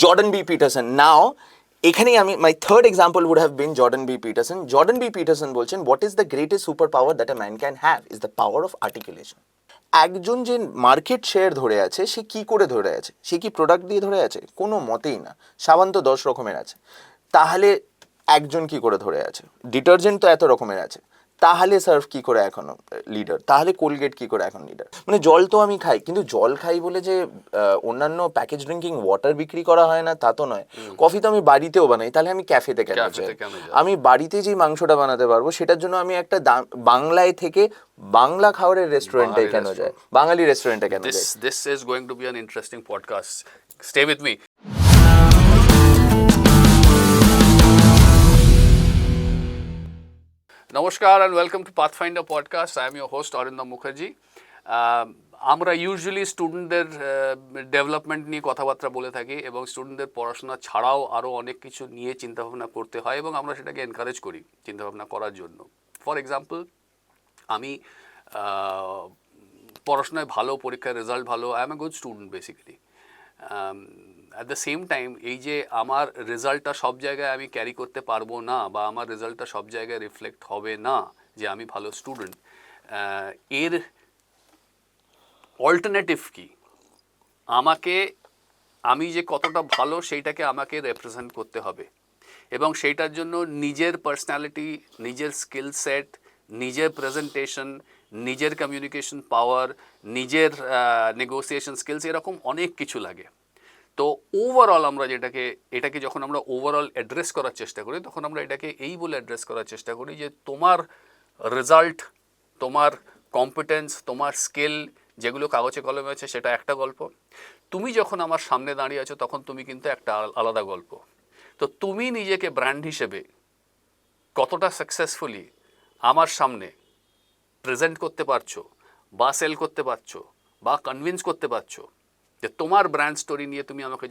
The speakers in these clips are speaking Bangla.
Jordan B. Peterson. Now, এখানেই আমি my third example would have been Jordan B. Peterson. Jordan B. Peterson বলছেন, what is the greatest superpower that a man can have is the power of articulation. একজন যে মার্কেট শেয়ার ধরে আছে, সে কি করে ধরে আছে? সে কি প্রোডাক্ট দিয়ে ধরে আছে? কোনো মতেই না। সাবান তো 10 রকমের আছে, তাহলে একজন কি করে ধরে আছে? ডিটারজেন্ট তো এত রকমের আছে, তাহলে সার্ফ কি করে এখনো লিডার? তাহলে কোলগেট কি করে এখন লিডার? মানে জল তো আমি খাই, কিন্তু জল খাই বলে যে অন্যান্য প্যাকেজ ড্রিঙ্কিং ওয়াটার বিক্রি করা হয় না তা তো নয়। কফি তো আমি বাড়িতেও বানাই, তাহলে আমি ক্যাফেতে কেন যাই? আমি বাড়িতে যেই মাংসটা বানাতে পারবো সেটার জন্য আমি একটা বাংলায় থেকে বাংলা খাবারের রেস্টুরেন্টে কেন যাই? বাঙালি রেস্টুরেন্টে কেন যাই? This is going to be an interesting podcast. Stay with me. Namaskar and welcome to Pathfinder podcast. I am your host Arindam Mukherjee. আমরা ইউজুয়ালি স্টুডেন্টদের ডেভেলপমেন্ট নিয়ে কথাবার্তা বলে থাকি এবং স্টুডেন্টদের পড়াশোনা ছাড়াও আরও অনেক কিছু নিয়ে চিন্তাভাবনা করতে হয় এবং আমরা সেটাকে এনকারেজ করি চিন্তাভাবনা করার জন্য। ফর এক্সাম্পল, আমি পড়াশোনায় ভালো, পরীক্ষার রেজাল্ট ভালো, I M a good student basically. At the same time এই যে আমার রেজাল্টটা সব জায়গায় আমি ক্যারি করতে পারবো না বা আমার রেজাল্টটা সব জায়গায় রিফ্লেক্ট হবে না যে আমি ভালো স্টুডেন্ট, এর অল্টারনেটিভ কি? আমি যে কতটা ভালো সেইটাকে আমাকে রেপ্রেজেন্ট করতে হবে এবং সেইটার জন্য নিজের পার্সোনালিটি, নিজের স্কিল সেট, নিজের প্রেজেন্টেশন, নিজের কমিউনিকেশন পাওয়ার, নিজের নেগোসিয়েশন স্কিলস, এরকম অনেক কিছু লাগে। তো ওভারঅল আমরা এটাকে যখন আমরা ওভারঅল অ্যাড্রেস করার চেষ্টা করি, তখন আমরা এটাকে এই বলে অ্যাড্রেস করার চেষ্টা করি যে তোমার রেজাল্ট, তোমার কম্পিটেন্স, তোমার স্কিল যেগুলো কাগজে কলমে আছে সেটা একটা গল্প। তুমি যখন আমার সামনে দাঁড়িয়ে আছো তখন তুমি কিন্তু একটা আলাদা গল্প। তো তুমি নিজেকে ব্র্যান্ড হিসেবে কতটা সাকসেসফুলি আমার সামনে প্রেজেন্ট করতে পারছো বা সেল করতে পারছো বা কনভিন্স করতে পারছো, যে তোমার ব্র্যান্ড স্টোরি নিয়ে তুমি আমাকে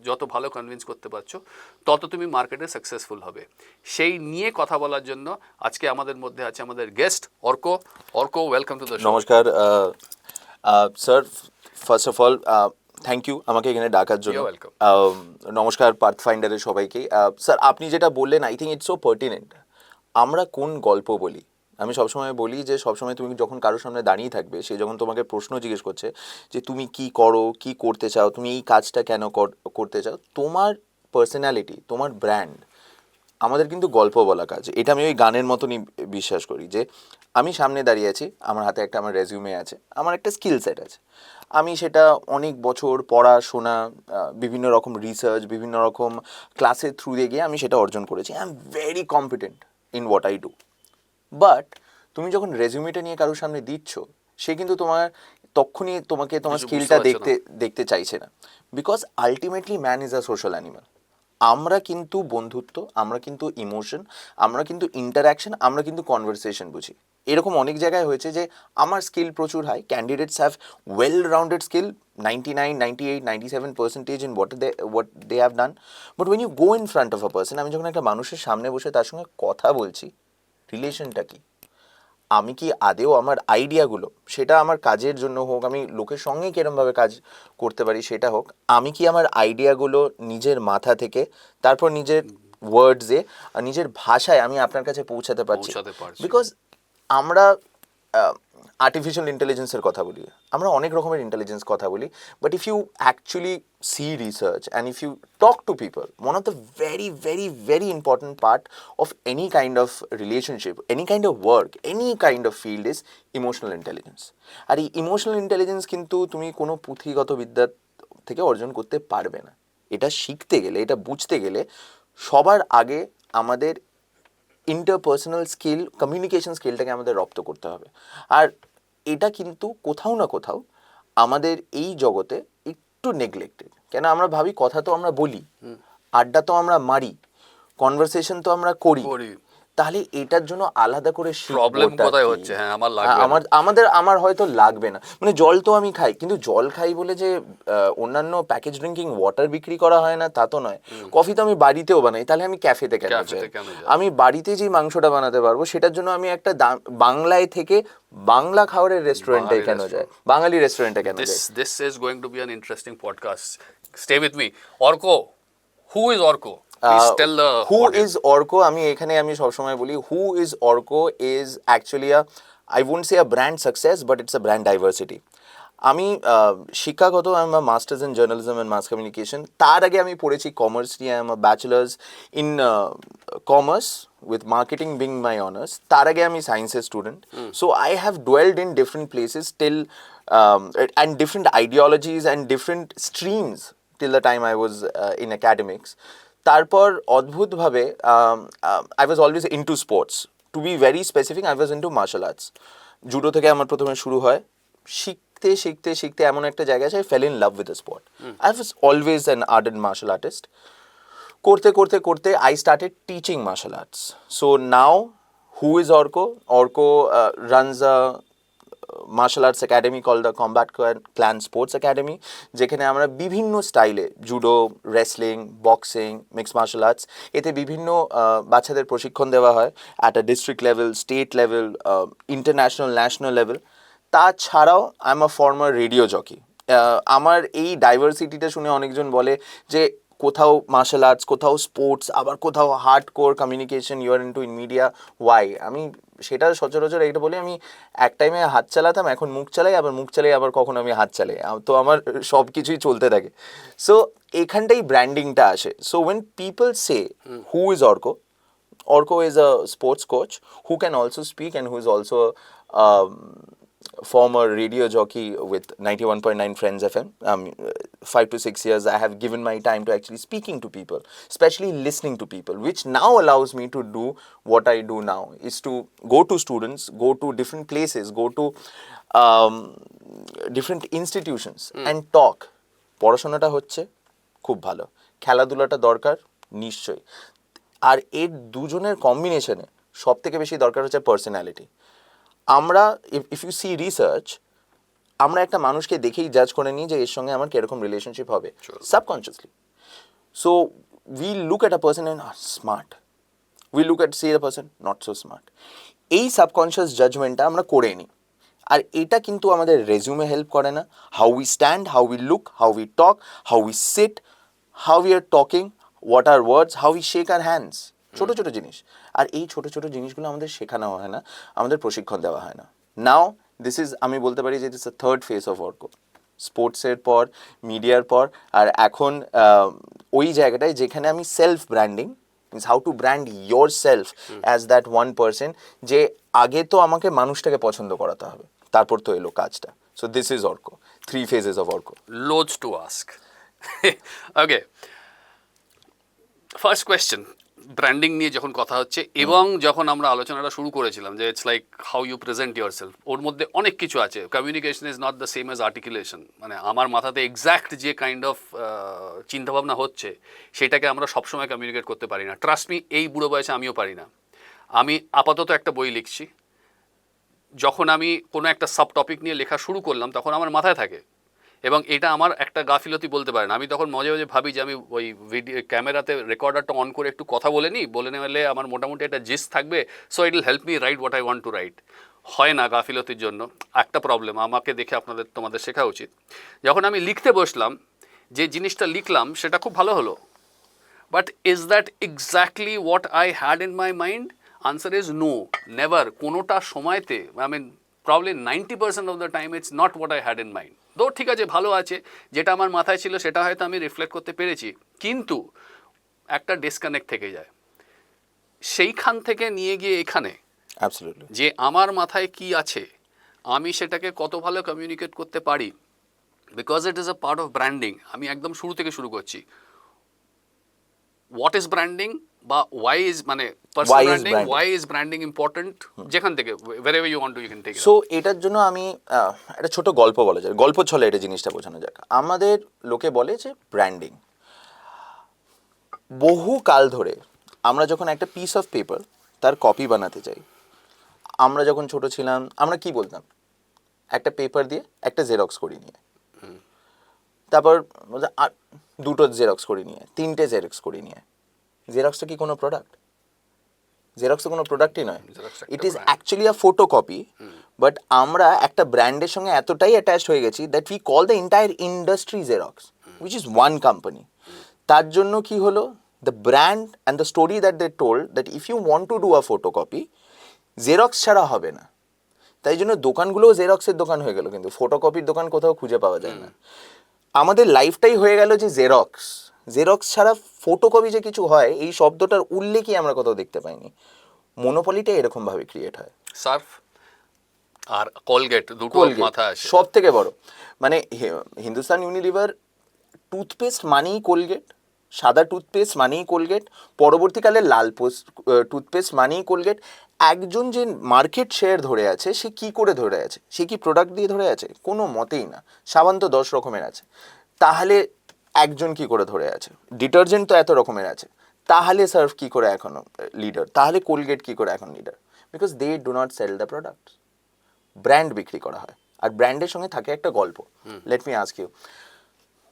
যত ভালো কনভিন্স করতে পারছো তত তুমি মার্কেটে সাকসেসফুল হবে। সেই নিয়ে কথা বলার জন্য আজকে আমাদের মধ্যে আছে আমাদের guest Arko. Welcome to the show. নমস্কার sir, first of all thank you আমাকে এখানে ডাকার জন্য। নমস্কার পাথফাইন্ডারের সবাইকে। স্যার, আপনি যেটা বললেন, I think it's so pertinent. আমরা কোন গল্প বলি? আমি সবসময় বলি যে সবসময় তুমি যখন কারোর সামনে দাঁড়িয়ে থাকবে, সে যখন তোমাকে প্রশ্ন জিজ্ঞেস করছে যে তুমি কি করো, কি করতে চাও, তুমি এই কাজটা কেন করতে চাও, তোমার পার্সোনালিটি, তোমার ব্র্যান্ড আমাদের কিন্তু গল্প বলা কাজ। এটা আমি ওই গানের মতনই বিশ্বাস করি যে আমি সামনে দাঁড়িয়ে আছি, আমার হাতে আমার রেজিউমে আছে, আমার একটা স্কিল সেট আছে, আমি সেটা অনেক বছর পড়াশোনা, বিভিন্ন রকম রিসার্চ, বিভিন্ন রকম ক্লাসের থ্রু দিয়ে গিয়ে আমি সেটা অর্জন করেছি। I am very competent in what I do. But তুমি যখন রেজিউমেটা নিয়ে কারোর সামনে দিচ্ছ, সে কিন্তু তখনই তোমাকে তোমার স্কিলটা দেখতে চাইছে না। Because ultimately man is a social animal. আমরা কিন্তু বন্ধুত্ব, আমরা কিন্তু ইমোশন, আমরা কিন্তু ইন্টারাকশন, আমরা কিন্তু কনভারসেশন বুঝি। এরকম অনেক জায়গায় হয়েছে যে আমার স্কিল প্রচুর high, candidates have well rounded skill 99, 98, 97% in what they have done. But when you go in front of a person, আমি যখন একটা মানুষের সামনে বসে তার সঙ্গে কথা বলছি, রিলেশনটা কি? আমি কি আদেও আমার আইডিয়াগুলো, সেটা আমার কাজের জন্য হোক, আমি লোকের সঙ্গে কিরমভাবে কাজ করতে পারি সেটা হোক, আমি কি আমার আইডিয়াগুলো নিজের মাথা থেকে, তারপর নিজের ওয়ার্ডসে, নিজের ভাষায় আমি আপনার কাছে পৌঁছাতে পারছি? বিকজ আমরা আর্টিফিশিয়াল ইন্টেলিজেন্সের কথা বলি, আমরা অনেক রকমের ইন্টেলিজেন্স কথা বলি, but if you actually see research and if you talk to people, one of the very very very important part of any kind of relationship, any kind of work, any kind of field is emotional intelligence. আর এই ইমোশনাল ইন্টেলিজেন্স কিন্তু তুমি কোনো পুঁথিগত বিদ্যা থেকে অর্জন করতে পারবে না। এটা শিখতে গেলে, এটা বুঝতে গেলে সবার আগে আমাদের ইন্টারপার্সোনাল স্কিল, কমিউনিকেশন স্কিলটাকে আমাদের রপ্ত করতে হবে। আর এটা কিন্তু কোথাও না কোথাও আমাদের এই জগতে একটু নেগলেক্টেড। কেন আমরা ভাবি কথা তো আমরা বলি, আড্ডা তো আমরা মারি, কনভারসেশন তো আমরা করি, তাহলে এটার জন্য আলাদা করে প্রবলেম শিখবোটা কোথায় কি? হচ্ছে? হ্যাঁ, আমার লাগবে না। আমার হয়তো লাগবে না, মানে জল তো আমি খাই, কিন্তু জল খাই বলে যে অন্যান্য প্যাকেজ ড্রিঙ্কিং ওয়াটার বিক্রি করা হয় না তা তো নয়। কফি তো আমি বাড়িতেও বানাই, তাহলে আমি ক্যাফেতে কেন ক্যাফেতে যাই? কেন যাই? আমি বাড়িতে যেই মাংসটা বানাতে পারবো সেটার জন্য আমি একটা বাংলায় থেকে বাংলা খাবারের রেস্টুরেন্টে বাঙালি কেন যাই, রেস্টুরেন্ট। বাঙালি রেস্টুরেন্টে কেন যাই? This is going to be an interesting podcast. Stay with me. Orko, who is Orko? Please tell the who audience. Is Arko, আমি সবসময় বলি who is Arko is actually I won't say a brand success, but it's a brand diversity. আমি শিক্ষাগত I am a masters in journalism and mass communication. তার আগে আমি পড়েছি কমার্স নিয়ে, I am a bachelors in commerce with marketing being my honours. তার আগে আমি সায়েন্সের student. So I have dwelled in different places till and different আইডিওলজিজ and different streams till the time I was in academics. তারপর অদ্ভুতভাবে I was always into sports. To be very specific, I was into martial arts. Judo থেকে আমার প্রথমে শুরু হয়। শিখতে শিখতে শিখতে এমন একটা জায়গায় আছে, I fell in love with the sport. I was always an ardent martial artist. করতে করতে করতে I started teaching martial arts. So now who is Arko? Arko runs a martial arts academy called the combat clan sports academy, যেখানে আমরা বিভিন্ন স্টাইলে judo, wrestling, boxing, mixed martial arts, এতে বিভিন্ন বাচ্চাদের প্রশিক্ষণ দেওয়া হয় at a district level, state level, international, national level. তাছাড়াও I am a former radio jockey. আমার এই ডাইভার্সিটিটা শুনে অনেকজন বলে যে কোথাও মার্শাল আর্টস, কোথাও স্পোর্টস, আবার কোথাও hardcore communication, you are into in media, why? আমি সেটা সচরাচর এটা বলি, আমি এক টাইমে হাত চালাতাম, এখন মুখ চালাই, আবার মুখ চালাই, আবার কখনো আমি হাত চালাই, তো আমার সব কিছুই চলতে থাকে। সো এখানটাই ব্র্যান্ডিংটা আসে। So when people say who is Orko, Orko is a sports coach who can also speak and who is also a former radio jockey with 91.9 Friends FM. 5 to 6 years I have given my time to actually speaking to people, especially listening to people, which now allows me to do what I do now, is to go to students, go to different places, go to different institutions and talk. পড়াশোনাটা হচ্ছে খুব ভালো, খেলাধুলাটা দরকার নিশ্চয়ই, আর এর দুজনের কম্বিনেশনে সব থেকে বেশি দরকার হচ্ছে পার্সোনালিটি। আমরা ইফ ইউ সি রিসার্চ, আমরা একটা মানুষকে দেখেই জাজ করে নিই যে এর সঙ্গে আমার কিরকম রিলেশনশিপ হবে, subconsciously. So we look at a person and smart, we look at C a person not so smart. এই সাবকনশিয়াস জাজমেন্টটা আমরা করে নিই, আর এটা কিন্তু আমাদের রেজিউমে হেল্প করে না। How we stand, how we look, how we talk, how we sit, how we are talking, what are words, how we shake our hands, ছোটো ছোটো জিনিস। আর এই ছোটো ছোটো জিনিসগুলো আমাদের শেখানো হয় না, আমাদের প্রশিক্ষণ দেওয়া হয় না। নাও দিস ইজ, আমি বলতে পারি যে this the third phase of Arko, স্পোর্টসের পর, মিডিয়ার পর, আর এখন ওই জায়গাটায় যেখানে আমি self branding, means how to brand your self as that one person, যে আগে তো আমাকে মানুষটাকে পছন্দ করাতে হবে, তারপর তো এলো কাজটা। So this is অর্কো, 3 phases of অর্কো। Loads to ask. Okay. First question, branding নিয়ে যখন কথা হচ্ছে এবং যখন আমরা আলোচনাটা শুরু করেছিলাম যে it's like how you present yourself, ওর মধ্যে অনেক কিছু আছে। Communication is not the same as articulation. মানে আমার মাথাতে এক্স্যাক্ট যে কাইন্ড অফ চিন্তাভাবনা হচ্ছে সেটাকে আমরা সবসময় কমিউনিকেট করতে পারি না। ট্রাস্ট মি, এই বুড়ো বয়সে আমিও পারি না। আমি আপাতত একটা বই লিখছি, যখন আমি কোনো একটা সাব টপিক নিয়ে লেখা শুরু করলাম তখন আমার মাথায় থাকে, এবং এটা আমার একটা গাফিলতি বলতে পারেন। আমি তখন মাঝে মাঝে ভাবি যে আমি ওই ভিডিও ক্যামেরাতে রেকর্ডারটা অন করে একটু কথা বলে নিই, বলে নিলে আমার মোটামুটি একটা জিস্ট থাকবে, so it will help me right what I want to right. হয় না গাফিলতির জন্য, একটা প্রবলেম আমাকে দেখে তোমাদের শেখা উচিত। যখন আমি লিখতে বসলাম, যে জিনিসটা লিখলাম সেটা খুব ভালো হলো, but is that exactly what I had in my mind? Answer is no, never. কোনোটা সময়তে, I mean probably 90% of the time it's not what I had in mind. তো ঠিক আছে, ভালো আছে, যেটা আমার মাথায় ছিল সেটা হয়তো আমি রিফ্লেক্ট করতে পেরেছি, কিন্তু একটা ডিসকানেক্ট থেকে যায়। সেইখান থেকে নিয়ে গিয়ে এখানে অ্যাবসলিউটলি, যে আমার মাথায় কি আছে, আমি সেটাকে কত ভালো কমিউনিকেট করতে পারি, because it is a part of branding. আমি একদম শুরু থেকে শুরু করছি। হোয়াট ইজ ব্র্যান্ডিং বা ওয়াই ইজ, মানে personal branding, why is branding important, যেখান থেকে wherever you want to you can take it. So এটার জন্য আমি একটা ছোট গল্প বলা যায়, গল্প ছলে এটা জিনিসটা বোঝানো যাক। আমাদের লোকে বলে যে ব্র্যান্ডিং, বহু কাল ধরে আমরা যখন একটা পিস অফ পেপার তার কপি বানাতে চাই, আমরা যখন ছোট ছিলাম আমরা কি বলতাম, একটা পেপার দিয়ে একটা জেরক্স করি নিয়ে, তারপর দুটো জেরক্স করি নিয়ে, তিনটে জেরক্স করি নিয়ে। জেরক্সটা কি কোনো প্রোডাক্ট? জেরক্স তো কোনো প্রোডাক্টই নয়, it is actually a photo copy. But আমরা একটা ব্র্যান্ডের সঙ্গে এতটাই অ্যাটাচড হয়ে গেছি that we call the entire industry Xerox, which is one company. তার জন্য কি হলো, the brand and the story that they told that if you want to do a photo copy, Xerox ছাড়া হবে না। তাই জন্য দোকানগুলোও জেরক্সের দোকান হয়ে গেল, কিন্তু ফটোকপির দোকান কোথাও খুঁজে পাওয়া যায় না। আমাদের লাইফটাই হয়ে গেল যে জেরক্স, জেরক্স ছাড়া ফটোকপি যে কিছু হয় এই শব্দটার উল্লেখই আমরা কোথাও দেখতে পাইনি। মনোপলিটা এরকমভাবে ক্রিয়েট হয়। সার্ফ আর কোলগেট দুটো মাথা আছে সব থেকে বড়, মানে হিন্দুস্তান ইউনিলিভার টুথপেস্ট মানেই কোলগেট, সাদা টুথপেস্ট মানেই কোলগেট, পরবর্তীকালে লাল টুথপেস্ট মানেই কোলগেট। একজন যে মার্কেট শেয়ার ধরে আছে সে কি করে ধরে আছে? সে কি প্রোডাক্ট দিয়ে ধরে আছে? কোনো মতেই না। সাবান তো 10 রকমের আছে, তাহলে একজন কি করে ধরে আছে? ডিটারজেন্ট তো এত রকমের আছে, তাহলে সার্ফ কি করে এখনো লিডার? তাহলে কোলগেট কি করে এখন leader? Because they do not sell the product. Brand বিক্রি করা হয়, আর ব্র্যান্ডের সঙ্গে থাকে একটা গল্প। Let me ask you,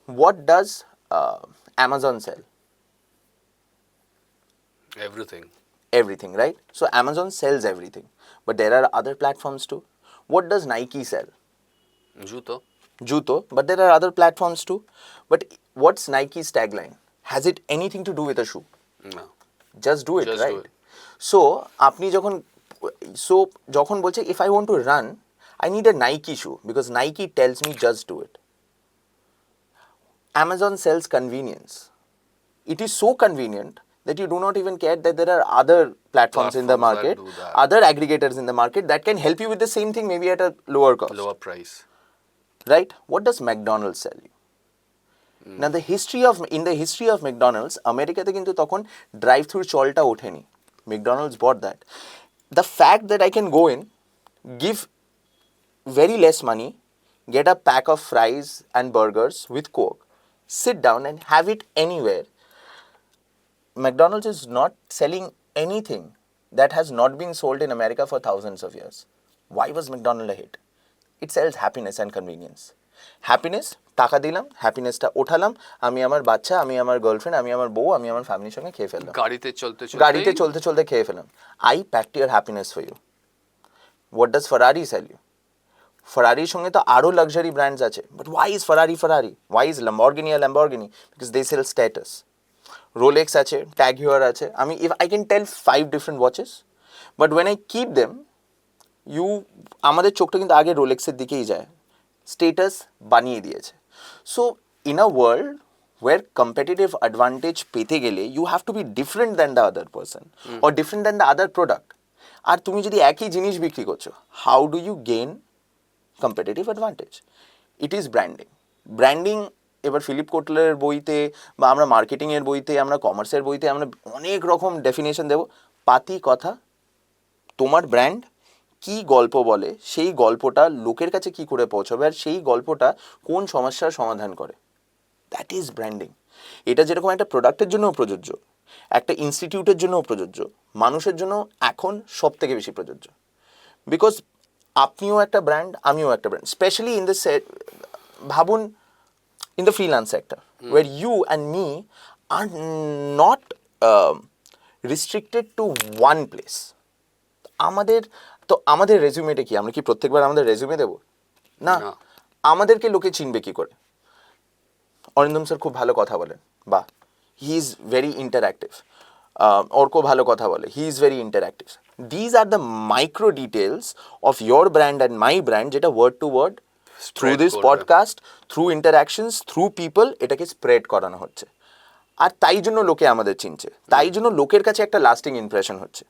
what does Amazon sell? Everything. Everything, right? So Amazon sells everything, but there are other platforms too. What does Nike sell? জুতো। Juto, but there are other platforms too. But what's Nike's tagline? Has it anything to do with a shoe? না, Just do it, Just right? do it. So আপনি যখন বলছে if I want to run, I need a Nike shoe because Nike tells me just do it. Amazon sells convenience. It is so convenient that you do not even care that there are other platforms in the Platforms that market, do that. other aggregators in the market that can help you with the same thing, maybe at a lower cost. Lower price. Right? What does McDonald's sell you? Now in the history of McDonald's, আমেরিকাতে কিন্তু তখন drive through চলটা ওঠেনি। McDonald's bought that. The fact that I can go in, give very less money, get a pack of fries and burgers with Coke, sit down and have it anywhere. McDonald's is not selling anything that has not been sold in America for thousands of years. Why was McDonald's a hit? It sells happiness and convenience. Happiness, টাকা দিলাম, হ্যাপিনেসটা ওঠালাম, আমি আমার বাচ্চা, আমি আমার গার্লফ্রেন্ড, আমি আমার বউ, আমি আমার ফ্যামিলির সঙ্গে খেয়ে ফেললাম, গাড়িতে চলতে চলতে খেয়ে ফেললাম। I packed your happiness for you. What does Ferrari sell you? ফরারির সঙ্গে তো আরও লাক্সারি ব্র্যান্ডস আছে, but why is Ferrari? Why is Lamborghini আর Lamborghini? Because they sell status. Rolex আছে, ট্যাগ হিউয়ার আছে, আমি if I can tell 5 different watches, but when I keep them, আমাদের চোখটা কিন্তু আগে রোলেক্সের দিকেই যায়, স্টেটাস বানিয়ে দিয়েছে। So in a world where competitive advantage পেতে গেলে you have to be different than the other person or different than the other product. আর তুমি যদি একই জিনিস বিক্রি করছো, how do you gain competitive advantage? It is branding. Branding এবার ফিলিপ কোটলারের বইতে বা আমরা মার্কেটিংয়ের বইতে, আমরা কমার্সের বইতে আমরা অনেক রকম ডেফিনেশন দেবো। পাতি কথা, তোমার ব্র্যান্ড কি গল্প বলে, সেই গল্পটা লোকের কাছে কি করে পৌঁছাবে, আর সেই গল্পটা কোন সমস্যার সমাধান করে, দ্যাট ইজ ব্র্যান্ডিং। এটা যেরকম একটা প্রোডাক্টের জন্যও প্রযোজ্য, একটা ইনস্টিটিউটের জন্যও প্রযোজ্য, মানুষের জন্য এখন সব থেকে বেশি প্রযোজ্য। বিকজ আপনিও একটা ব্র্যান্ড, আমিও একটা ব্র্যান্ড, স্পেশালি ইন দ্য ভাবুন in the freelance sector, where you and me are not restricted to one place. আমাদের রেজিউমেটা কি? আমরা কি প্রত্যেকবার আমাদের রেজিউমে দেবো? না। আমাদেরকে লোকে চিনবে কি করে? অরিন্দম স্যার খুব ভালো কথা বলেন, বা he is very interactive, Arko ভালো কথা বলে, he is very interactive. These are the micro details of your brand and my brand, যেটা word to word through this podcast, through interactions, through people এটাকে স্প্রেড করানো হচ্ছে। আর তাই জন্য লোকে আমাদের চিনছে, তাই জন্য লোকের কাছে একটা লাস্টিং ইমপ্রেশন হচ্ছে।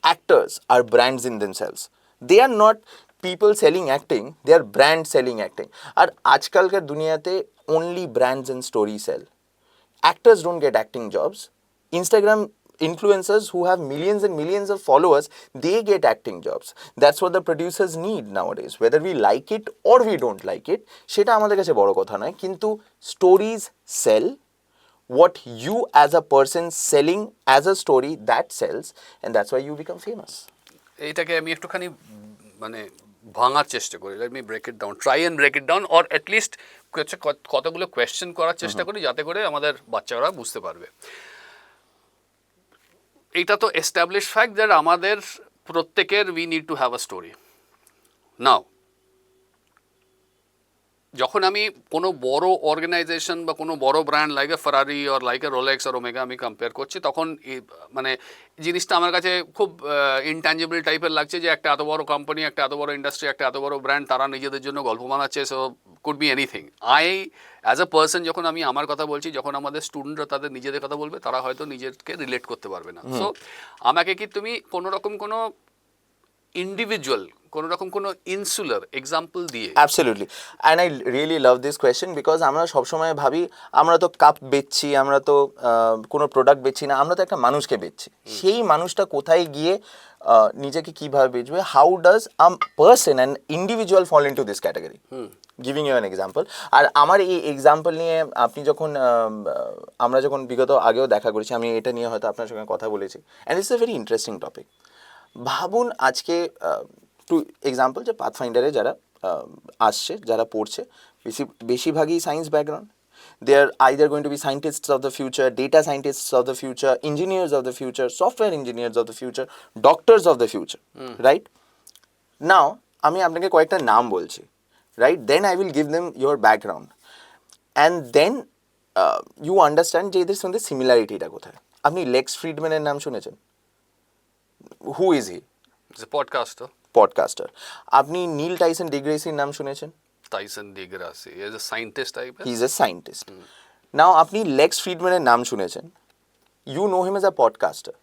Actors are brands in themselves, they are not people selling acting, they are brand selling acting. আর আজকালকার দুনিয়াতে only brands and story sell. Actors don't get acting jobs. Instagram influencers who have millions and millions of followers, they get acting jobs. That's what the producers need nowadays. Whether we like it or we don't like it, সেটা আমাদের কাছে বড় কথা নয়, কিন্তু stories sell, what you as a person selling as a story that sells, and that's why you become famous. এইটাকে আমি একটুখানি মানে ভাঙার চেষ্টা করি, let me break it down, try and break it down, or at least কতগুলো কোয়েশ্চেন করার চেষ্টা করি যাতে করে আমাদের বাচ্চারা বুঝতে পারবে। এটা তো এস্টাবলিশ ফ্যাক্ট দ্যাট আমাদের প্রত্যেকের we need to have a story. Now যখন আমি কোনো বড় অর্গানাইজেশন বা কোনো বড় brand like a Ferrari or like a Rolex আর ওমেগা আমি কম্পেয়ার করছি, তখন মানে জিনিসটা আমার কাছে খুব ইনট্যাঞ্জিবল টাইপের লাগছে যে একটা এত বড় কোম্পানি, একটা এত বড় ইন্ডাস্ট্রি, একটা এত বড় ব্র্যান্ড, তারা নিজেদের জন্য গল্প বানাচ্ছে, so could be anything. As a person যখন আমি আমার কথা বলছি, যখন আমাদের স্টুডেন্টরা তাদের নিজেদের কথা বলবে, তারা হয়তো নিজেকে রিলেট করতে পারবে না। সো আমাকে কি তুমি কোনো রকম কোনো ইন্ডিভিজুয়াল, কোনো রকম কোনো ইনসুলার এক্সাম্পল দিয়ে? Absolutely, and I really love this question because আমরা সবসময় ভাবি আমরা তো কাপ বেচছি, আমরা তো কোনো প্রোডাক্ট বেচছি না, আমরা তো একটা মানুষকে বেচছি। সেই মানুষটা কোথায় গিয়ে নিজেকে কীভাবে বেচবে, how does a person and individual fall into this category, giving you an example. আর আমার এই এক্সাম্পল নিয়ে আপনি যখন আমরা যখন বিগত আগেও দেখা করেছি, আমি এটা নিয়ে হয়তো আপনার সঙ্গে কথা বলেছি, and it's a very interesting topic. ভাবুন আজকে টু এক্সাম্পল যে পাথফাইন্ডারে যারা আসছে, যারা পড়ছে, বেশিরভাগই science background. They are either going to be scientists of the future, data scientists of the future, engineers of the future, software engineers of the future, doctors of the future, right? Now, আমি আপনাকে কয়েকটা নাম বলছি, right? Then I will give them your background. And then you understand যে এদের সঙ্গে সিমিলারিটিটা কোথায়। আপনি লেক্স ফ্রিডম্যানের নাম শুনেছেন? Who is he? He's a podcaster. Podcaster. আপনি নীল টাইসন ডিগ্রেসির নাম শুনেছেন? Tyson DeGrasse. He is a scientist, I guess. He is a scientist. Now আপনি লেক্স ফ্রিডম্যানের নাম শুনেছেন, you know him as a podcaster.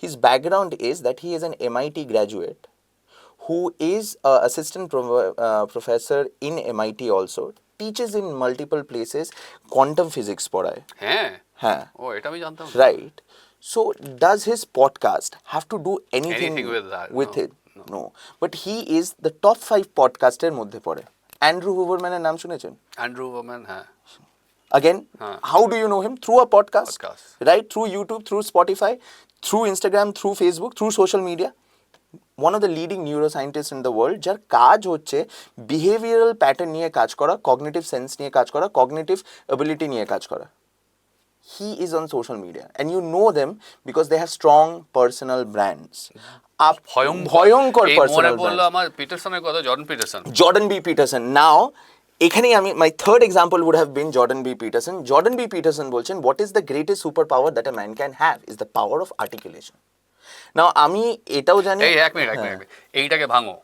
His background is that he is an MIT graduate who is an assistant professor in MIT also, teaches in multiple places, quantum physics পড়ায়। হ্যাঁ, ও এটা আমি জানতাম। Right. So does his podcast have to do anything with that? with No, it? No. But he is the top 5 podcaster মধ্যে পড়ে। অ্যান্ড্রু হুভারম্যানের নাম শুনেছেন? অ্যান্ড্রু ওম্যান, হ্যাঁ। Again, how do you know him? Through a podcast. Podcast. Right? Through YouTube, through Spotify, through Instagram, through Facebook, through social media. One of the leading neuroscientists in the world, যার কাজ হচ্ছে বিহেভিয়ারাল প্যাটার্ন নিয়ে কাজ করা, কগনিটিভ সেন্স নিয়ে কাজ করা, কগনিটিভ অ্যাবিলিটি নিয়ে কাজ করা। He is on social media and you know them because they have strong personal brands. ভয়ঙ্কর personal brands. আমার পিটারসনের কথা, Jordan B. Peterson. Now, এখানেই আমি my third example would have been Jordan B. Peterson. Jordan B. Peterson বলছেন, what is the greatest superpower that a man can have is the power of articulation. Now, আমি এটাও জানি। এক মিনিট এইটাকে ভাঙো।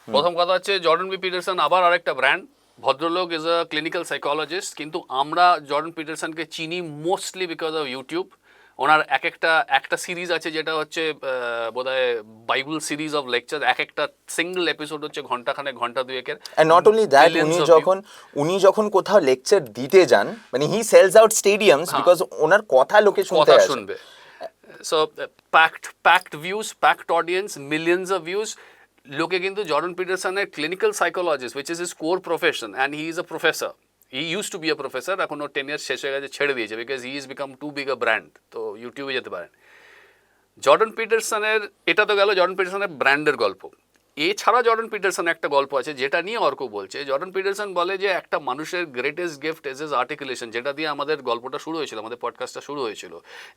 প্রথম কথা হচ্ছে জর্ডন বি পিটারসন আবার আরেকটা ব্র্যান্ড। ভদ্রলোক ইজ আ ক্লিনিক্যাল সাইকোলজিস্ট, কিন্তু আমরা জর্ডন পিটারসনকে চিনি মোস্টলি বিকজ অফ ইউটিউব। ওনার একটা সিরিজ আছে যেটা হচ্ছে বোধহয় বাইবেল সিরিজ অফ লেকচার, একটা সিঙ্গেল এপিসোড হচ্ছে ঘন্টাখানেক, ঘন্টা দুয়েকের। And not only that, উনি যখন কোথাও লেকচার দিতে যান, মানে he sells out stadiums because ওনার কথা লোকে শুনবে। So packed views, packed audience, millions of views. লোকে কিন্তু জর্ডন পিটারসনের clinical psychologist which is his core profession, and he is a professor. He use to be a professor, এখন ওর 10 ইয়ার্স শেষ হয়ে গেছে, ছেড়ে দিয়েছে because he is become too big a brand. তো ইউটিউবে যেতে পারেন। জর্ডন পিটারসনের, এটা তো গেল জর্ডন পিটারসনের ব্র্যান্ডের গল্প। এছাড়া জর্ডন পিটারসন একটা গল্প আছে যেটা নিয়ে অর্ক বলছে। জর্ডন পিটারসন বলে যে একটা মানুষের greatest gift is is articulation, যেটা দিয়ে আমাদের গল্পটা শুরু হয়েছিল, আমাদের পডকাস্টটা শুরু হয়েছিল,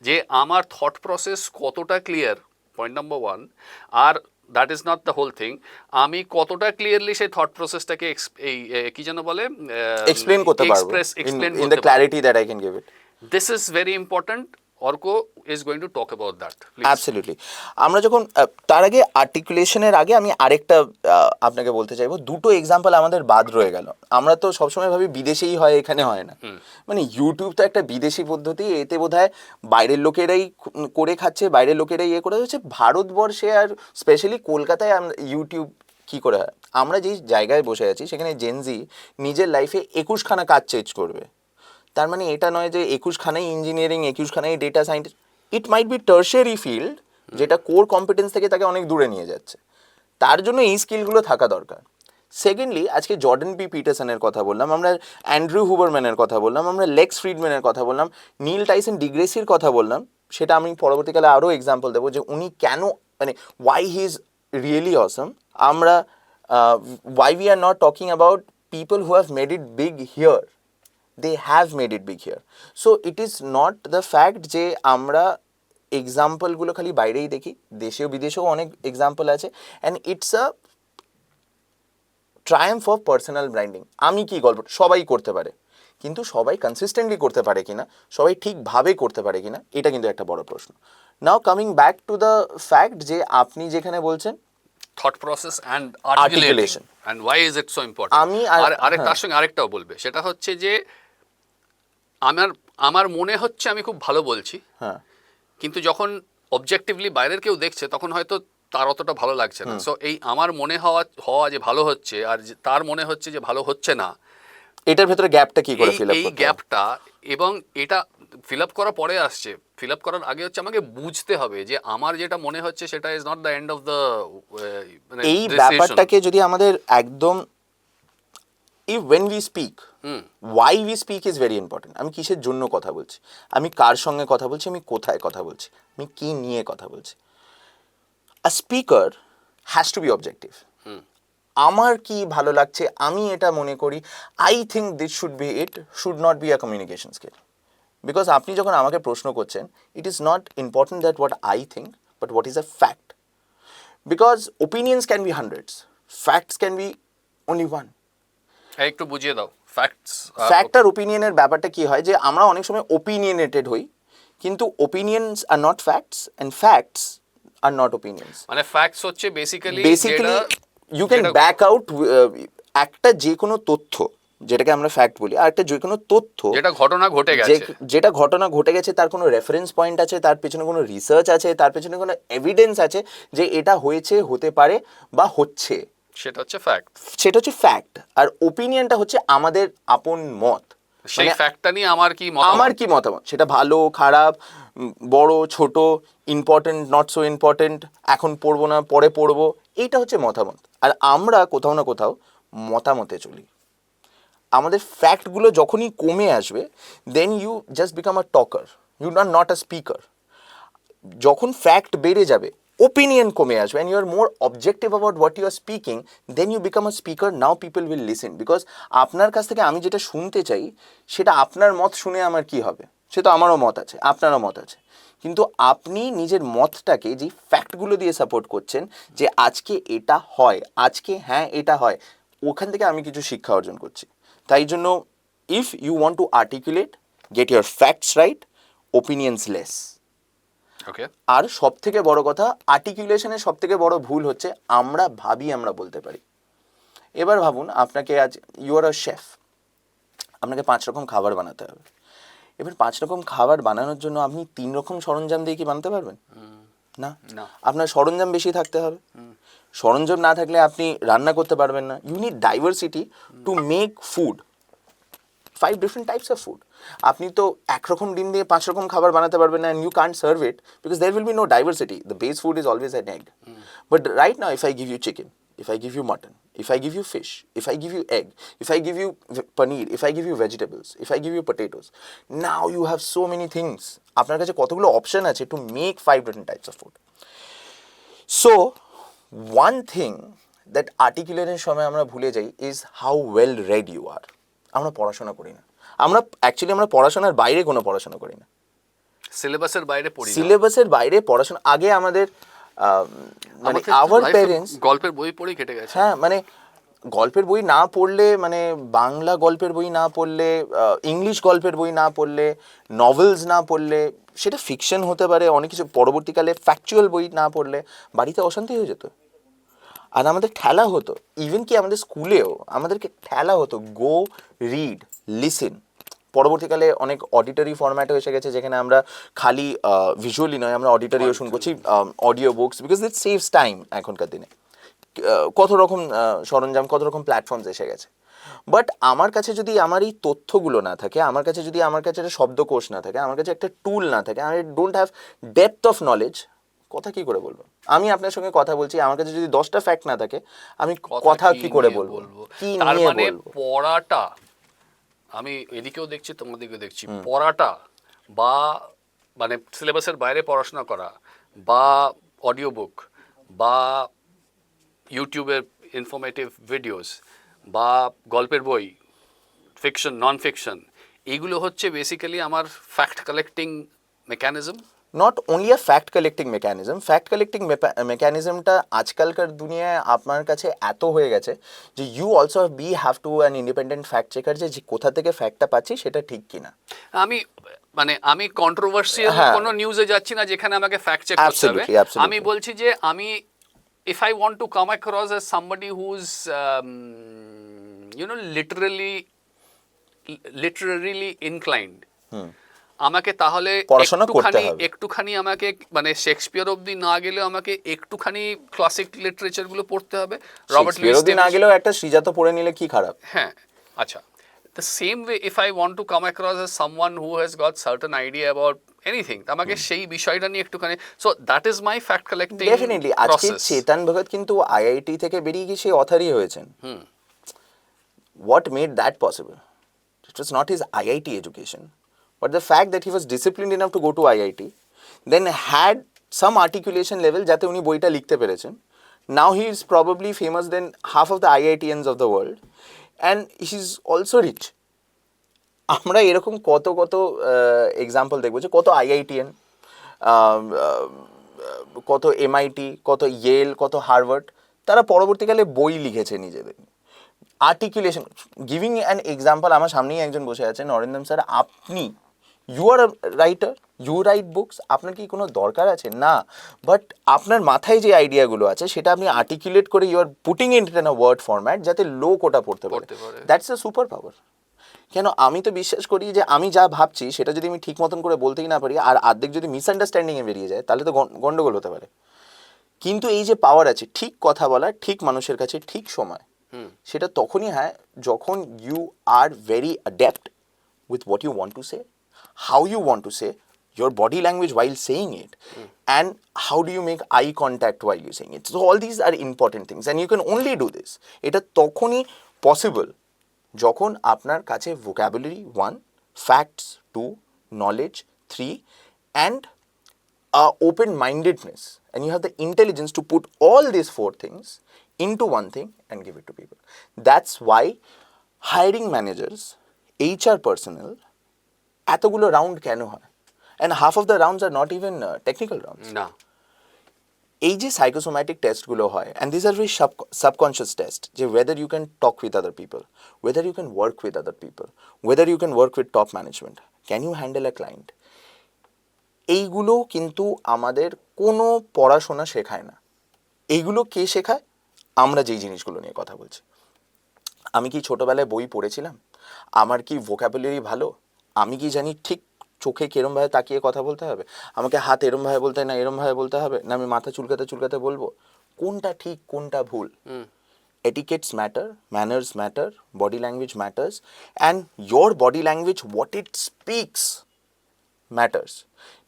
যে আমার থট প্রসেস কতটা ক্লিয়ার, পয়েন্ট নাম্বার 1। আর that is not the whole thing, আমি কতটা ক্লিয়ারলি সেই থট প্রসেসটাকে কি যেন বলে এক্সপ্লেন করতে পারবো, in the clarity that I can give it. This is very important. Orko is going to talk about that. Please. Absolutely. আমরা যখন তার আগে আর্টিকুলেশনের আগে আমি আরেকটা আপনাকে বলতে চাইবো, দুটো এক্সাম্পল আমাদের বাদ রয়ে গেল। আমরা তো সবসময় ভাবি বিদেশেই হয়, এখানে হয় না। মানে ইউটিউব তো একটা বিদেশি পদ্ধতি, এতে বোধহয় বাইরের লোকেরাই করে খাচ্ছে, বাইরের লোকেরাই করে হচ্ছে। ভারতবর্ষে আর স্পেশালি কলকাতায় ইউটিউব কি করে হয়? আমরা যেই জায়গায় বসে আছি সেখানে জেনজি নিজের লাইফে 21খানা কাজ চেঞ্জ করবে। তার মানে এটা নয় যে 21খানাই ইঞ্জিনিয়ারিং, 21খানাই data scientist. It might be tertiary field, যেটা কোর কম্পিটেন্স থেকে তাকে অনেক দূরে নিয়ে যাচ্ছে। তার জন্য এই স্কিলগুলো থাকা দরকার। সেকেন্ডলি আজকে জর্ডেন পি পিটারসনের কথা বললাম, আমরা অ্যান্ড্রু হুবারম্যানের কথা বললাম, আমরা লেক্স ফ্রিডম্যানের কথা বললাম, নীল টাইসন ডিগ্রেসির কথা বললাম, সেটা আমি পরবর্তীকালে আরও এক্সাম্পল দেবো যে উনি কেন, মানে ওয়াই হি ইজ রিয়েলি অসম। আমরা why we are not talking about people who have made it big here, they have made it big here. So it is not the fact যে আমরা এক্সাম্পলগুলো খালি বাইরেই দেখি, দেশেও বিদেশেও অনেক এক্সাম্পল আছে, and it's a Triumf of personal branding. আমি কি গল্প, সবাই করতে পারে, কিন্তু সবাই কনসিস্টেন্টলি করতে পারে কিনা, সবাই ঠিকভাবে করতে পারে কিনা, এটা কিন্তু একটা বড় প্রশ্ন। Now coming back to the fact যে আপনি যেখানে বলছেন thought process and Articulation. Articulation and why is it so important. আমি আরেক তার সঙ্গে আরেকটাও বলবে, সেটা হচ্ছে যে আমার আমার মনে হচ্ছে আমি খুব ভালো বলছি, হ্যাঁ, কিন্তু যখন অবজেক্টিভলি বাইরের কেউ দেখছে তখন হয়তো তার অতটা ভালো লাগছে না। সো এই আমার মনে হওয়া যে ভালো হচ্ছে আর তার মনে হচ্ছে যে ভালো হচ্ছে না, এটার ভেতরে গ্যাপটা কি করে ফিল আপ এই করতে হবে? গ্যাপটা, এবং এটা ফিল আপ করা পরে আসছে, ফিল আপ করার আগে হচ্ছে আমাকে বুঝতে হবে যে আমার যেটা মনে হচ্ছে সেটা is not the end of the, এই ব্যাপারটাকে যদি আমাদের একদম, if when we speak, why we speak is very important. আমি কিসের জন্য কথা বলছি, আমি কার সঙ্গে কথা বলছি, আমি কোথায় কথা বলছি, আমি কি নিয়ে কথা বলছি। A speaker has to be objective. আমার কি ভালো লাগছে, আমি এটা মনে করি, I think this should be it, should not be a communication skill. Because আপনি যখন আমাকে প্রশ্ন করছেন, it is not important that what I think, but what is a fact. Because opinions can be hundreds, facts can be only one. একটু বুঝিয়ে দাও ফ্যাক্টস। ফ্যাক্ট আর ওপিনিয়নের ব্যাপারটা কি হয় যে আমরা অনেক সময় ওপিনিয়নেটেড হই, কিন্তু opinions are not facts and facts are not opinions. মানে ফ্যাক্টস হচ্ছে basically you can back out একটা যে কোনো তথ্য, যেটাকে আমরা ফ্যাক্ট বলি, আর একটা যে কোনো তথ্য যেটা ঘটনা ঘটে গেছে, যেটা ঘটনা ঘটে গেছে, তার কোনো রেফারেন্স পয়েন্ট আছে, তার পেছনে কোনো রিসার্চ আছে, তার পেছনে কোনো এভিডেন্স আছে যে এটা হয়েছে, হতে পারে বা হচ্ছে, সেটা হচ্ছে ফ্যাক্ট। সেটা হচ্ছে ফ্যাক্ট। আর ওপিনিয়নটা হচ্ছে আমাদের আপন মত, সেই ফ্যাক্টটা নিয়ে আমার কি মতামত, সেটা ভালো খারাপ, বড় ছোট, ইম্পর্টেন্ট নট সো ইম্পর্টেন্ট, এখন পড়বো না পরে পড়বো, এইটা হচ্ছে মতামত। আর আমরা কোথাও না কোথাও মতামতে চলি। আমাদের ফ্যাক্টগুলো যখনই কমে আসবে, then you just become a talker, you are not a speaker. যখন ফ্যাক্ট বেড়ে যাবে, opinion কমে আসবে, and you are more objective about what you are speaking, then you become a speaker. Now people will listen, because আপনার কাছ থেকে আমি যেটা শুনতে চাই সেটা আপনার মত শুনে আমার কি হবে, সে তো আমারও মত আছে, আপনারও মত আছে, কিন্তু আপনি নিজের মতটাকে যে ফ্যাক্টগুলো দিয়ে সাপোর্ট করছেন যে আজকে এটা হয়, আজকে হ্যাঁ এটা হয়, ওখান থেকে আমি কিছু শিক্ষা অর্জন করছি। তাই জন্য if you want to articulate, get your facts right, opinions less. Okay. আর সব থেকে বড় কথা, আর্টিকুলেশনের সব থেকে বড় ভুল হচ্ছে আমরা ভাবি আমরা বলতে পারি। এবার ভাবুন, আপনাকে আজ, ইউ আর আ শেফ, আপনাকে 5 রকম খাবার বানাতে হবে। এবার 5 রকম খাবার বানানোর জন্য আপনি 3 রকম সরঞ্জাম দিয়ে কি বানাতে পারবেন? না, আপনার সরঞ্জাম বেশি থাকতে হবে। সরঞ্জাম না থাকলে আপনি রান্না করতে পারবেন না। You need diversity to make food, 5 different types of food. আপনি তো একরকম ডিম দিয়ে 5 রকম খাবার বানাতে পারবেন না, and you can't serve it because there will be no diversity. The base food is always an egg. But right now, if I give you chicken, if I give you mutton, if I give you fish, if I give you egg, if I give you paneer, if I give you vegetables, if I give you potatoes, now you have so many things. আপনার কাছে কতগুলো অপশন আছে to make 5 different types of food. So one thing that articulating সময় আমরা ভুলে যাই is how well read you are. আমরা পড়াশোনা করি না, আমরা অ্যাকচুয়ালি আমরা পড়াশোনার বাইরে কোনো পড়াশোনা করি না, সিলেবাসের বাইরে পড়ি না। সিলেবাসের বাইরে পড়াশোনা। আগে আমাদের মানে আওয়ার প্যারেন্টস গল্পের বই পড়ে কেটে গেছে। হ্যাঁ, মানে গল্পের বই না পড়লে, মানে বাংলা গল্পের বই না পড়লে, ইংলিশ গল্পের বই না পড়লে, নভেলস না পড়লে, সেটা ফিকশন হতে পারে, অনেক কিছু, পরবর্তীকালে ফ্যাকচুয়াল বই না পড়লে বাড়িতে অশান্তি হয়ে যেত। আর আমাদের ঠেলা হতো, ইভেন কি আমাদের স্কুলেও আমাদেরকে ঠেলা হতো, গো রিড লিসেন। পরবর্তীকালে অনেক অডিটরি ফরম্যাটও এসে গেছে, যেখানে আমরা খালি ভিজুয়ালি নয়, আমরা অডিটরিও শুন করছি, audio books, because it saves time. এখনকার দিনে কত রকম সরঞ্জাম, কত রকম প্ল্যাটফর্মস এসে গেছে। বাট আমার কাছে যদি আমার এই তথ্যগুলো না থাকে, আমার কাছে যদি আমার কাছে একটা শব্দকোষ না থাকে, আমার কাছে একটা টুল না থাকে, I don't have depth of knowledge কথা কি করে বলবো? আমি আপনার সঙ্গে কথা বলছি, আমার কাছে যদি 10টা ফ্যাক্ট না থাকে, আমি কথা কি করে বলবো? কি তার নিয়ে মানে বলবো? পড়াটা, আমি এদিকেও দেখছি তোমাদিকেও দেখছি, পড়াটা বা মানে সিলেবাসের বাইরে পড়াশোনা করা বা অডিও বুক বা ইউটিউবের ইনফরমেটিভ ভিডিওস বা গল্পের বই, ফিকশন নন ফিকশন, এইগুলো হচ্ছে বেসিক্যালি আমার fact collecting mechanism. Not only a fact collecting mechanism, fact collecting মেকানিজমটা আজকালকার দুনিয়ায় আপনার কাছে এত হয়ে গেছে যে you also have to an independent fact checker, যে কোথা থেকে ফ্যাক্টটা পাচ্ছি সেটা ঠিক কিনা। আমি মানে আমি কন্ট্রোভার্সিয়াল হ্যাঁ, কোনো নিউজে যাচ্ছি না যেখানে আমাকে ফ্যাক্ট চেক করতে হবে। অ্যাবসলিউটলি, আমি অ্যাবসলিউটলি। বলছি যে আমি, if I want to come across as somebody who's you know literally inclined, আমাকে তাহলে পড়াশোনা করতে একটুখানি হবে। একটুখানি আমাকে মানে শেক্সপিয়ার অবধি না গেলেও আমাকে একটুখানি ক্লাসিক লিটারেচারগুলো পড়তে হবে, রবার্ট শেক্সপিয়ার লুইস অব্দি না স্টেভিস। গেলেও একটা শ্রীজাত পড়ে নিলে কি খারাপ? হ্যাঁ, আচ্ছা। The same way, if I want to come across as someone who has got certain idea about anything, আমাকে সেই বিষয়টা নিয়ে একটুখানি, so that is my fact collecting definitely. আজকে process. চেতন ভগত কিন্তু আইআইটি থেকে বেরিয়ে গিয়ে সেই অথারই হয়েছেন। What made that possible? It was not his IIT education, but the fact that he was disciplined enough to go to IIT, then had some articulation level যাতে উনি বইটা লিখতে পেরেছেন. Now he is probably famous than half of the IITians of the world, and he is also rich. আমরা এরকম কত কত এক্সাম্পল দেখবো যে কত আইআইটিএন, কত এমআইটি, কত ইয়েল, কত হার্ভার্ড, তারা পরবর্তীকালে বই লিখেছে নিজেদের আর্টিকুলেশন। গিভিং অ্যান এক্সাম্পল, আমার সামনেই একজন বসে আছেন, নরেন্দ্রম স্যার, আপনি you are a writer, you write books, আপনার কি কোনো দরকার আছে? না, বাট আপনার মাথায় যে আইডিয়াগুলো আছে সেটা আপনি আর্টিকুলেট করে you are putting it in a word format যাতে লোক ওটা পড়তে পারে। That's a super power. কেন, আমি তো বিশ্বাস করি যে আমি যা ভাবছি সেটা যদি আমি ঠিক মতন করে বলতেই না পারি, আর অর্ধেক যদি মিসআন্ডারস্ট্যান্ডিংয়ে বেরিয়ে যায়, তাহলে তো গন্ডগোল হতে পারে। কিন্তু এই যে পাওয়ার আছে ঠিক কথা বলার, ঠিক মানুষের কাছে ঠিক সময়, সেটা তখনই হয় যখন you are very adept with what you want to say, how you want to say, your body language while saying it, and how do you make eye contact while you saying it. So all these are important things, and you can only do this. এটা তখনই possible যখন আপনার কাছে vocabulary 1, facts 2, knowledge 3, and open-mindedness, and you have the intelligence to put all these 4 things into one thing and give it to people. That's why hiring managers, HR personnel, এতগুলো রাউন্ড কেন হয়? And half of the rounds are not even technical rounds. না, এই যে সাইকোসোম্যাটিক টেস্টগুলো হয়, and this are very subconscious test, যে whether you can talk with other people, whether you can work with other people, whether you can work with top management, can you handle a client, এইগুলো কিন্তু আমাদের কোনো পড়াশোনা শেখায় না। এইগুলো কে শেখায়? আমরা যেই জিনিসগুলো নিয়ে কথা বলছি। আমি কি ছোটোবেলায় বই পড়েছিলাম? আমার কি ভোকাবুলারি ভালো? আমি কি জানি ঠিক চোখে কিরমভাবে তাকিয়ে কথা বলতে হবে? আমাকে হাত এরমভাবে বলতে হয় না এরমভাবে বলতে হবে, না আমি মাথা চুলকাতে চুলকাতে বলবো? কোনটা ঠিক কোনটা ভুল? Etiquettes matter, manners matter, body language matters, and your body language, what it speaks, matters.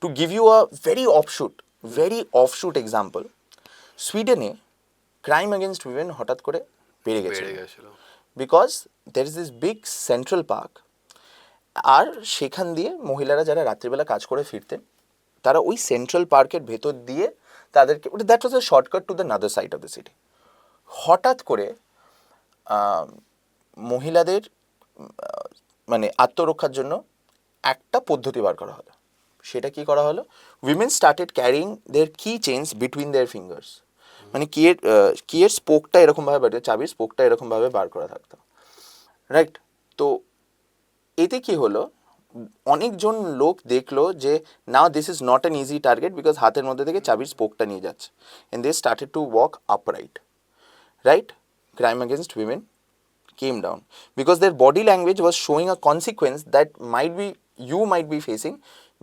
To give you a very offshoot example, সুইডেনে ক্রাইম এগেনস্ট উইমেন হঠাৎ করে বেড়ে গেছিল, because there is this big central park, আর সেখান দিয়ে মহিলারা যারা রাত্রিবেলা কাজ করে ফিরতেন, তারা ওই সেন্ট্রাল পার্কের ভেতর দিয়ে তাদেরকে, that was a shortcut to the another side of the city. হঠাৎ করে মহিলাদের মানে আত্মরক্ষার জন্য একটা পদ্ধতি বার করা হলো। সেটা কি করা হলো? উইমেন স্টার্টেড ক্যারিং দেয়ার কি চেইনস বিটুইন দেয়ার ফিঙ্গার্স, মানে কিয়ের স্পোকটা এরকমভাবে বার, চাবির স্পোকটা এরকমভাবে বার করা থাকতো, রাইট? তো এতে কি হলো, অনেকজন লোক দেখলো যে now this is not an easy target, because হাতের মধ্যে থেকে চাবির স্পোকটা নিয়ে যাচ্ছে, and they started to walk upright, right? Crime against women came down because their body language was showing a consequence that you might be facing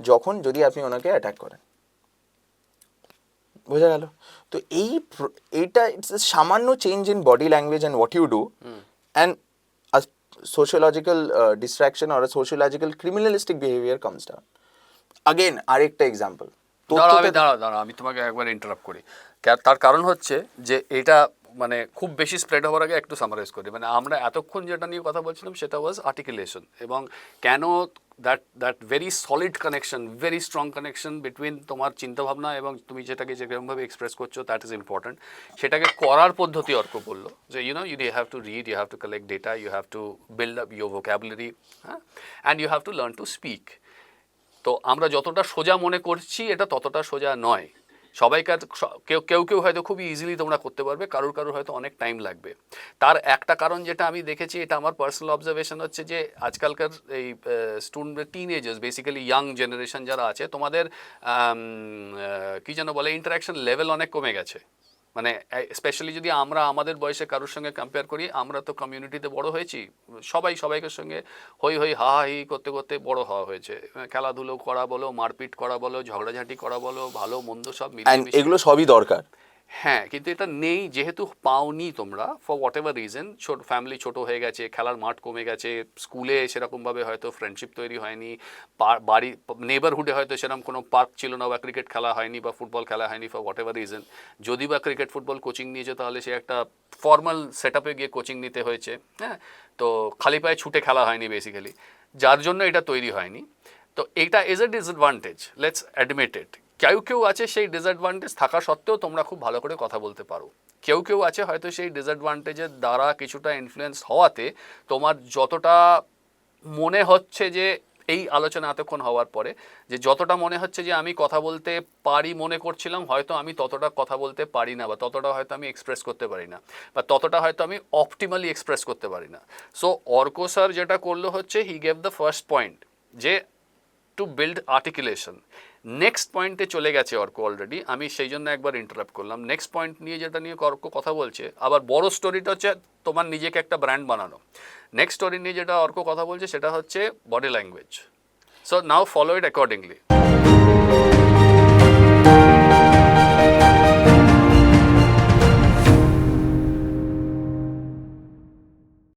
যখন যদি আপনি ওনাকে অ্যাটাক করেন। বোঝা গেল? তো এইটা ইটস সামান্য change in body language and what you do, and a sociological distraction or a sociological criminalistic behavior comes down. Again, আরেকটা এক্সাম্পল, তথ্যতে দাঁড়া আমি তোমাকে একবার ইন্টারাপ্ট করি। তার কারণ হচ্ছে যে এটা মানে খুব বেশি স্প্রেড হওয়ার আগে একটু সামারাইজ করি। মানে আমরা এতক্ষণ যেটা নিয়ে কথা বলছিলাম সেটা ওয়াজ আর্টিকুলেশন, এবং কেন that very solid connection, very strong connection between তোমার চিন্তাভাবনা এবং তুমি যেটাকে যেরকমভাবে এক্সপ্রেস করছো, দ্যাট ইজ ইম্পর্টেন্ট। সেটাকে করার পদ্ধতি অর্ক বললো যে you have to read, you have to collect data, you have to build up your vocabulary, হ্যাঁ, and you have to learn to speak. তো আমরা যতটা সোজা মনে করছি এটা ততটা সোজা নয়। সবাইকার কেউ কেউ হয়তো খুবই ইজিলি তোমরা করতে পারবে, কারোর হয়তো অনেক টাইম লাগবে। তার একটা কারণ যেটা আমি দেখেছি, এটা আমার পার্সোনাল অবজারভেশন হচ্ছে যে আজকালকার এই student teenagers, basically young generation যারা আছে, তোমাদের কী যেন বলে, ইন্টারাকশন লেভেল অনেক কমে গেছে। মানে স্পেশালি যদি আমরা আমাদের বয়সে কারোর সঙ্গে কম্পেয়ার করি, আমরা তো কমিউনিটিতে বড় হয়েছি, সবাইকার সঙ্গে হই হাহি করতে করতে বড় হওয়া হয়েছে। খেলাধুলো করা বলো, মারপিট করা বলো, ঝগড়াঝাঁটি করা বলো, ভালো মন্দ সব মিলিয়ে এগুলো সবই দরকার। হ্যাঁ, কিন্তু এটা নেই যেহেতু পাওনি তোমরা, for what ever reason, family ছোট হয়ে গেছে, খেলার মাঠ কমে গেছে, স্কুলে সেরকমভাবে হয়তো ফ্রেন্ডশিপ তৈরি হয়নি, বাড়ি নেবারহুডে হয়তো সেরকম কোনো পার্ক ছিল না, বা ক্রিকেট খেলা হয়নি, বা ফুটবল খেলা হয়নি, ফর হোয়াট এভার রিজন। যদি বা ক্রিকেট ফুটবল কোচিং নিয়েছে, তাহলে সে একটা ফর্মাল সেট আপে গিয়ে কোচিং নিতে হয়েছে, হ্যাঁ, তো খালি পায়ে ছুটে খেলা হয়নি বেসিক্যালি, যার জন্য এটা তৈরি হয়নি। তো এইটা is a disadvantage, let's admit it. কেউ আছে সেই ডিসঅ্যাডভান্টেজ থাকা সত্ত্বেও তোমরা খুব ভালো করে কথা বলতে পারো। কেউ আছে হয়তো সেই ডিসঅ্যাডভান্টেজের দ্বারা কিছুটা ইনফ্লুয়েন্স হওয়াতে তোমার যতটা মনে হচ্ছে যে, এই আলোচনা এতক্ষণ হওয়ার পরে, যে যতটা মনে হচ্ছে যে আমি কথা বলতে পারি মনে করছিলাম, হয়তো আমি ততটা কথা বলতে পারি না, বা ততটা হয়তো আমি এক্সপ্রেস করতে পারি না, বা ততটা হয়তো আমি অপটিমালি এক্সপ্রেস করতে পারি না। সো অর্ক স্যার যেটা করলো হচ্ছে, he gave the first point, যে টু বিল্ড আর্টিকুলেশন। নেক্সট পয়েন্টে চলে গেছে অর্ক অলরেডি, আমি সেই জন্য একবার ইন্টারাপ্ট করলাম। নেক্সট পয়েন্ট নিয়ে যেটা নিয়ে অর্ক কথা বলছে, আবার বড় স্টোরিটা হচ্ছে তোমার নিজেকে একটা ব্র্যান্ড বানানো। নেক্সট স্টোরি নিয়ে যেটা অর্ক কথা বলছে সেটা হচ্ছে body language. So now follow ইট অ্যাকর্ডিংলি।